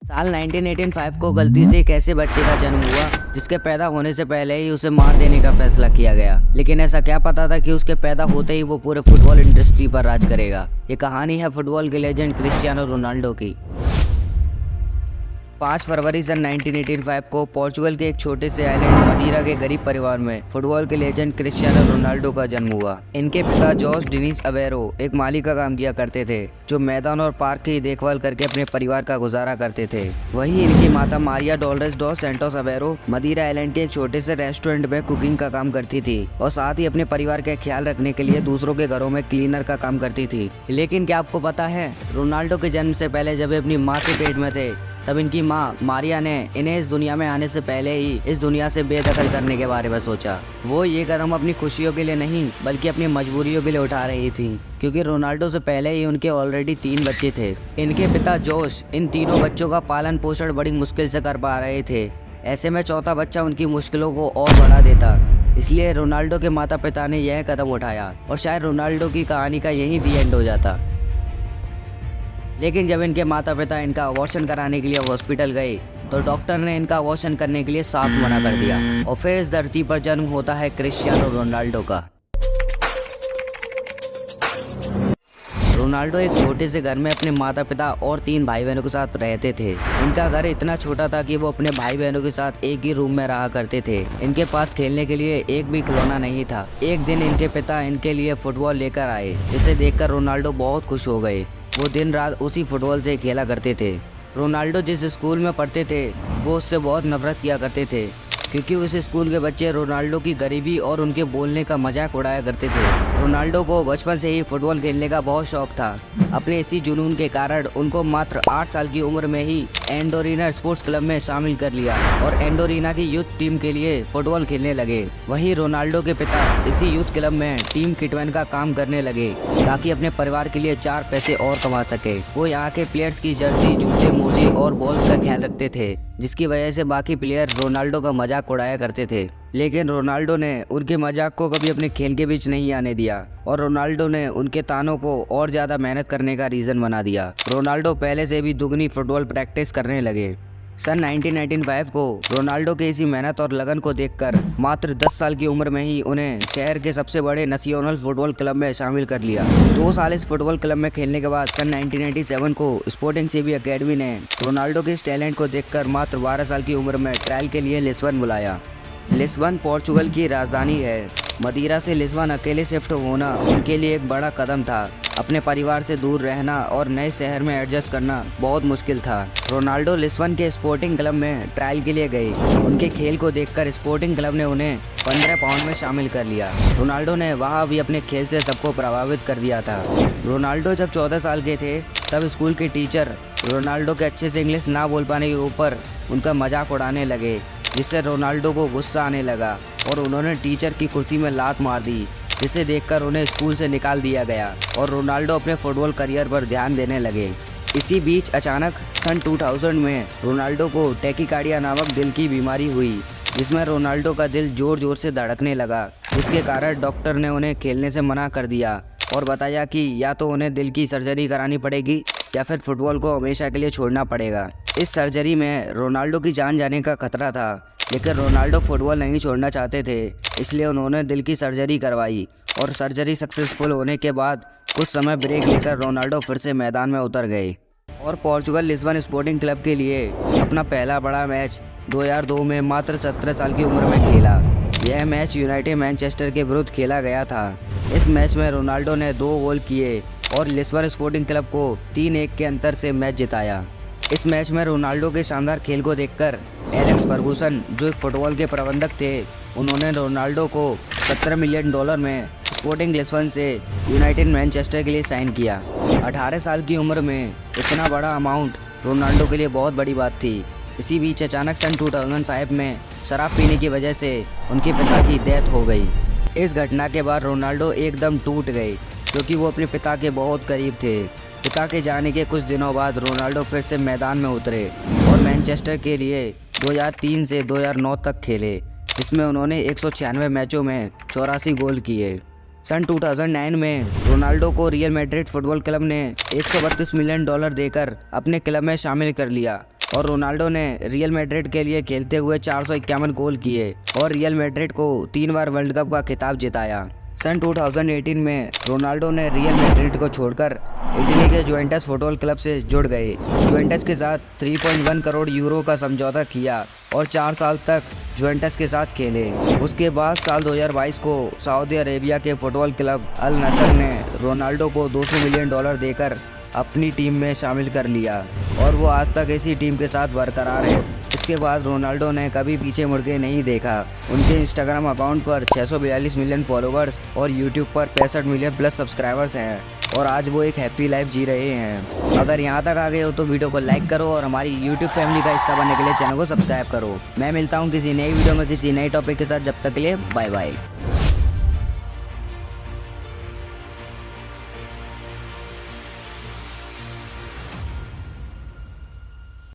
साल 1985 को गलती से एक ऐसे बच्चे का जन्म हुआ जिसके पैदा होने से पहले ही उसे मार देने का फैसला किया गया। लेकिन ऐसा क्या पता था कि उसके पैदा होते ही वो पूरे फुटबॉल इंडस्ट्री पर राज करेगा। ये कहानी है फुटबॉल के लेजेंड क्रिस्टियानो रोनाल्डो की। 5 फरवरी सन 1985 को पोर्चुगल के एक छोटे से आइलैंड मदीरा के गरीब परिवार में फुटबॉल के लेजेंड क्रिस्टियानो रोनाल्डो का जन्म हुआ। इनके पिता जोस डिनीज अवेरो एक माली का काम किया करते थे जो मैदान और पार्क की देखभाल करके अपने परिवार का गुजारा करते थे। वहीं इनकी माता Maria Dolores dos Santos Aveiro Madeira island के एक छोटे से रेस्टोरेंट में कुकिंग का काम करती थी और साथ ही अपने परिवार का ख्याल रखने के लिए दूसरों के घरों में क्लीनर का काम करती थी। लेकिन क्या आपको पता है, रोनाल्डो के जन्म से पहले जब वे अपनी माँ के पेट में थे तब इनकी माँ मारिया ने इन्हें इस दुनिया में आने से पहले ही इस दुनिया से बेदखल करने के बारे में सोचा। वो ये कदम अपनी खुशियों के लिए नहीं बल्कि अपनी मजबूरियों के लिए उठा रही थी, क्योंकि रोनाल्डो से पहले ही उनके ऑलरेडी 3 बच्चे थे। इनके पिता जोश इन तीनों बच्चों का पालन पोषण बड़ी मुश्किल से कर पा रहे थे। ऐसे में चौथा बच्चा उनकी मुश्किलों को और बढ़ा देता। इसलिए रोनाल्डो के माता पिता ने यह कदम उठाया और शायद रोनाल्डो की कहानी का यही दी एंड हो जाता। लेकिन जब इनके माता पिता इनका अबॉर्शन कराने के लिए हॉस्पिटल गए तो डॉक्टर ने इनका अबॉर्शन करने के लिए साफ मना कर दिया और फिर इस धरती पर जन्म होता है क्रिस्टियानो रोनाल्डो का। रोनाल्डो एक छोटे से घर में अपने माता पिता और 3 भाई बहनों के साथ रहते थे। इनका घर इतना छोटा था कि वो अपने भाई बहनों के साथ एक ही रूम में रहा करते थे। इनके पास खेलने के लिए एक भी खिलौना नहीं था। एक दिन इनके पिता इनके लिए फुटबॉल लेकर आए, जिसे देखकर रोनाल्डो बहुत खुश हो गए। वो दिन रात उसी फुटबॉल से खेला करते थे। रोनाल्डो जिस स्कूल में पढ़ते थे वो उससे बहुत नफरत किया करते थे, क्योंकि उस स्कूल के बच्चे रोनाल्डो की गरीबी और उनके बोलने का मजाक उड़ाया करते थे। रोनाल्डो को बचपन से ही फुटबॉल खेलने का बहुत शौक था। अपने इसी जुनून के कारण उनको मात्र 8 साल की उम्र में ही एंडोरिना स्पोर्ट्स क्लब में शामिल कर लिया और एंडोरिना की यूथ टीम के लिए फुटबॉल खेलने लगे। वहीं रोनाल्डो के पिता इसी यूथ क्लब में टीम किटमैन का काम करने लगे ताकि अपने परिवार के लिए 4 पैसे और कमा सके। वो यहाँ के प्लेयर्स की जर्सी, जूते, मोजे और बॉल्स का ख्याल रखते थे, जिसकी वजह से बाकी प्लेयर रोनाल्डो का मजाक उड़ाया करते थे। लेकिन रोनाल्डो ने उनके मजाक को कभी अपने खेल के बीच नहीं आने दिया और रोनाल्डो ने उनके तानों को और ज़्यादा मेहनत करने का रीज़न बना दिया। रोनाल्डो पहले से भी दुगनी फुटबॉल प्रैक्टिस करने लगे। सन 1995 को रोनाल्डो के इसी मेहनत और लगन को देखकर मात्र 10 साल की उम्र में ही उन्हें शहर के सबसे बड़े नेशनल फुटबॉल क्लब में शामिल कर लिया। 2 साल इस फुटबॉल क्लब में खेलने के बाद सन 1997 को स्पोर्टिंग सीबी अकेडमी ने रोनाल्डो के इस टैलेंट को देखकर मात्र 12 साल की उम्र में ट्रायल के लिए लिस्बन बुलाया। लिस्बन पोर्चुगल की राजधानी है। मदीरा से लिस्बन अकेले शिफ्ट होना उनके लिए एक बड़ा कदम था। अपने परिवार से दूर रहना और नए शहर में एडजस्ट करना बहुत मुश्किल था। रोनाल्डो लिस्बन के स्पोर्टिंग क्लब में ट्रायल के लिए गए। उनके खेल को देखकर स्पोर्टिंग क्लब ने उन्हें 15 पाउंड में शामिल कर लिया। रोनाल्डो ने वहां भी अपने खेल से सबको प्रभावित कर दिया था। रोनाल्डो जब 14 साल के थे तब स्कूल के टीचर रोनाल्डो के अच्छे से इंग्लिश ना बोल पाने के ऊपर उनका मजाक उड़ाने लगे, जिससे रोनाल्डो को गुस्सा आने लगा और उन्होंने टीचर की कुर्सी में लात मार दी, जिसे देखकर उन्हें स्कूल से निकाल दिया गया और रोनाल्डो अपने फुटबॉल करियर पर ध्यान देने लगे। इसी बीच अचानक सन 2000 में रोनाल्डो को टैकीकार्डिया नामक दिल की बीमारी हुई, जिसमें रोनाल्डो का दिल जोर जोर से धड़कने लगा, जिसके कारण डॉक्टर ने उन्हें खेलने से मना कर दिया और बताया कि या तो उन्हें दिल की सर्जरी करानी पड़ेगी या फिर फुटबॉल को हमेशा के लिए छोड़ना पड़ेगा। इस सर्जरी में रोनाल्डो की जान जाने का खतरा था, लेकिन रोनाल्डो फुटबॉल नहीं छोड़ना चाहते थे, इसलिए उन्होंने दिल की सर्जरी करवाई और सर्जरी सक्सेसफुल होने के बाद कुछ समय ब्रेक लेकर रोनाल्डो फिर से मैदान में उतर गए और पोर्चुगल लिस्बन स्पोर्टिंग क्लब के लिए अपना पहला बड़ा मैच 2002 में मात्र 17 साल की उम्र में खेला। यह मैच यूनाइटेड मैनचेस्टर के विरुद्ध खेला गया था। इस मैच में रोनाल्डो ने 2 गोल किए और लिस्बन स्पोर्टिंग क्लब को 3-1 के अंतर से मैच जिताया। इस मैच में रोनाल्डो के शानदार खेल को देखकर एलेक्स फर्गूसन, जो एक फुटबॉल के प्रबंधक थे, उन्होंने रोनाल्डो को $17 मिलियन में स्पोर्टिंग लिस्बन से यूनाइटेड मैनचेस्टर के लिए साइन किया। 18 साल की उम्र में इतना बड़ा अमाउंट रोनाल्डो के लिए बहुत बड़ी बात थी। इसी बीच अचानक सन 2005 में शराब पीने की वजह से उनके पिता की डेथ हो गई। इस घटना के बाद रोनाल्डो एकदम टूट गए, क्योंकि वो अपने पिता के बहुत करीब थे। पिता के जाने के कुछ दिनों बाद रोनाल्डो फिर से मैदान में उतरे और मैनचेस्टर के लिए 2003 से 2009 तक खेले, जिसमें उन्होंने 196 मैचों में 84 गोल किए। सन 2009 में रोनाल्डो को रियल मैड्रिड फुटबॉल क्लब ने $132 मिलियन देकर अपने क्लब में शामिल कर लिया और रोनाल्डो ने रियल मैड्रिड के लिए खेलते हुए 451 गोल किए और रियल मैड्रिड को 3 बार वर्ल्ड कप का खिताब जिताया। सन 2018 में रोनाल्डो ने रियल मैड्रिड को छोड़कर इटली के जुवेंटस फुटबॉल क्लब से जुड़ गए। जुवेंटस के साथ 3.1 करोड़ यूरो का समझौता किया और 4 साल तक जुवेंटस के साथ खेले। उसके बाद साल 2022 को सऊदी अरेबिया के फुटबॉल क्लब अल नसर ने रोनाल्डो को $200 मिलियन देकर अपनी टीम में शामिल कर लिया और वो आज तक इसी टीम के साथ बरकरार है। इसके बाद रोनाल्डो ने कभी पीछे मुड़ के नहीं देखा। उनके इंस्टाग्राम अकाउंट पर 642 मिलियन फॉलोवर्स और यूट्यूब पर 65 मिलियन प्लस सब्सक्राइबर्स हैं और आज वो एक हैप्पी लाइफ जी रहे हैं। अगर यहाँ तक आ गए हो तो वीडियो को लाइक करो और हमारी यूट्यूब फैमिली का हिस्सा बनने के लिए चैनल को सब्सक्राइब करो। मैं मिलता हूँ किसी नई वीडियो में किसी नए टॉपिक के साथ। जब तक के लिए बाय बाय।